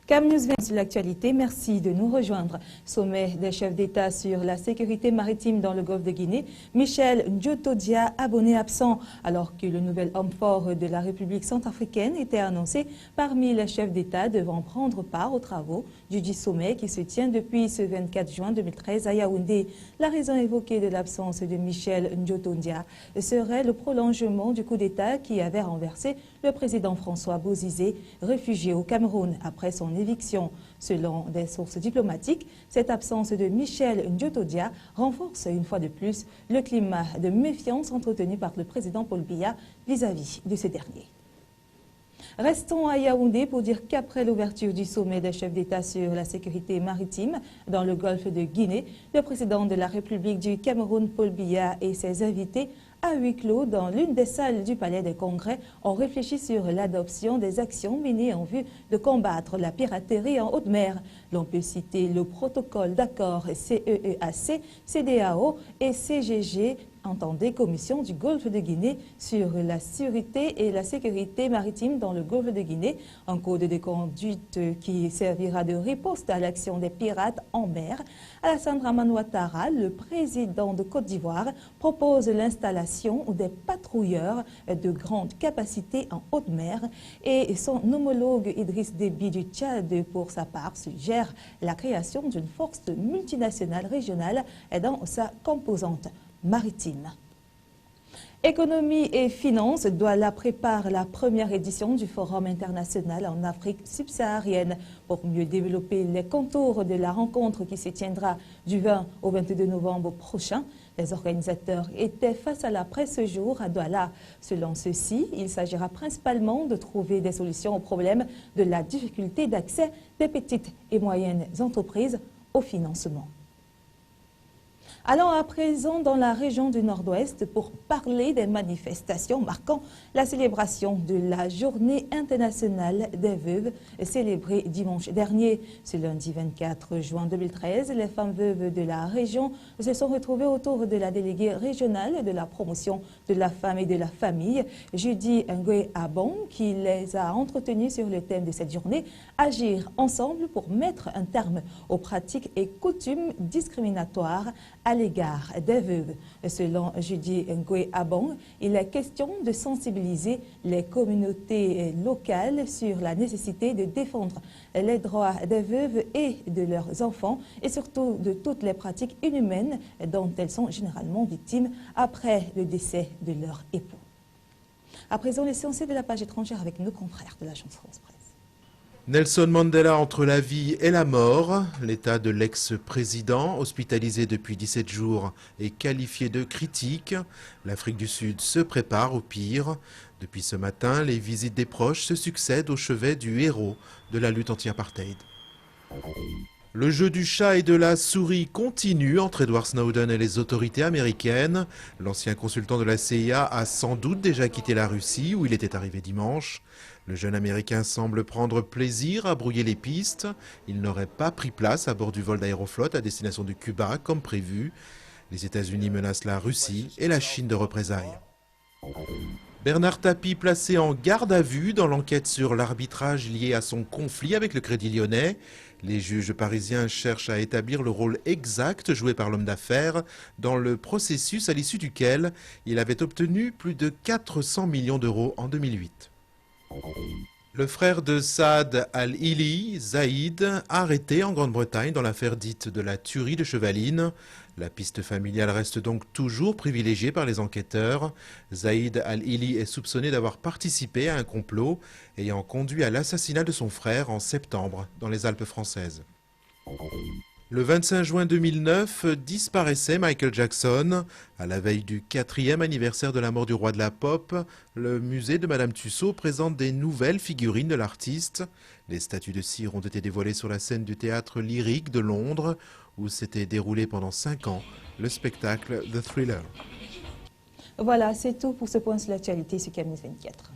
CAM News vient sur l'actualité. Merci de nous rejoindre. Sommet des chefs d'État sur la sécurité maritime dans le golfe de Guinée. Michel Ndjoto-Dia, abonné absent, alors que le nouvel homme fort de la République centrafricaine était annoncé parmi les chefs d'État devant prendre part aux travaux du 10 sommet qui se tient depuis ce 24 juin 2013 à Yaoundé. La raison évoquée de l'absence de Michel Ndjoto-Dia serait le prolongement du coup d'État qui avait renversé le président François Bozizé, réfugié au Cameroun après son éviction. Selon des sources diplomatiques, cette absence de Michel Ndjoto-Dia renforce une fois de plus le climat de méfiance entretenu par le président Paul Biya vis-à-vis de ce dernier. Restons à Yaoundé pour dire qu'après l'ouverture du sommet des chefs d'État sur la sécurité maritime dans le golfe de Guinée, le président de la République du Cameroun, Paul Biya, et ses invités à huis clos dans l'une des salles du Palais des Congrès ont réfléchi sur l'adoption des actions menées en vue de combattre la piraterie en haute mer. L'on peut citer le protocole d'accord CEEAC, CEDEAO et CGG, entendez Commission du Golfe de Guinée sur la sûreté et la sécurité maritime dans le Golfe de Guinée, un code de conduite qui servira de riposte à l'action des pirates en mer. Alassane Dramane Ouattara, le président de Côte d'Ivoire, propose l'installation des patrouilleurs de grande capacité en haute mer et son homologue Idriss Déby du Tchad, pour sa part, suggère la création d'une force multinationale régionale dans sa composante maritime. Économie et finances, Douala prépare la première édition du Forum international en Afrique subsaharienne pour mieux développer les contours de la rencontre qui se tiendra du 20 au 22 novembre prochain. Les organisateurs étaient face à la presse ce jour à Douala. Selon ceux-ci, il s'agira principalement de trouver des solutions au problème de la difficulté d'accès des petites et moyennes entreprises au financement. Allons à présent dans la région du Nord-Ouest pour parler des manifestations marquant la célébration de la Journée internationale des veuves célébrée dimanche dernier. Ce lundi 24 juin 2013, les femmes veuves de la région se sont retrouvées autour de la déléguée régionale de la promotion de la femme et de la famille, Judy Ngwe Abong, qui les a entretenues sur le thème de cette journée, agir ensemble pour mettre un terme aux pratiques et coutumes discriminatoires à l'égard des veuves. Selon Judy Ngwe Abong, il est question de sensibiliser les communautés locales sur la nécessité de défendre les droits des veuves et de leurs enfants et surtout de toutes les pratiques inhumaines dont elles sont généralement victimes après le décès de leur époux. À présent, l'essentiel de la page étrangère avec nos confrères de l'Agence France Presse. Nelson Mandela entre la vie et la mort. L'état de l'ex-président, hospitalisé depuis 17 jours, est qualifié de critique. L'Afrique du Sud se prépare au pire. Depuis ce matin, les visites des proches se succèdent au chevet du héros de la lutte anti-apartheid. Le jeu du chat et de la souris continue entre Edward Snowden et les autorités américaines. L'ancien consultant de la CIA a sans doute déjà quitté la Russie, où il était arrivé dimanche. Le jeune Américain semble prendre plaisir à brouiller les pistes. Il n'aurait pas pris place à bord du vol d'Aéroflot à destination de Cuba, comme prévu. Les États-Unis menacent la Russie et la Chine de représailles. Bernard Tapie placé en garde à vue dans l'enquête sur l'arbitrage lié à son conflit avec le Crédit Lyonnais. Les juges parisiens cherchent à établir le rôle exact joué par l'homme d'affaires dans le processus à l'issue duquel il avait obtenu plus de 400 millions d'euros en 2008. Le frère de Saad al-Hili, Zaïd, arrêté en Grande-Bretagne dans l'affaire dite de la tuerie de Chevaline. La piste familiale reste donc toujours privilégiée par les enquêteurs. Zaïd al-Hili est soupçonné d'avoir participé à un complot ayant conduit à l'assassinat de son frère en septembre dans les Alpes françaises. Le 25 juin 2009, disparaissait Michael Jackson. À la veille du 4e anniversaire de la mort du roi de la pop, le musée de Madame Tussauds présente des nouvelles figurines de l'artiste. Les statues de cire ont été dévoilées sur la scène du théâtre lyrique de Londres, où s'était déroulé pendant 5 ans le spectacle The Thriller. Voilà, c'est tout pour ce point sur l'actualité sur CAM News 24.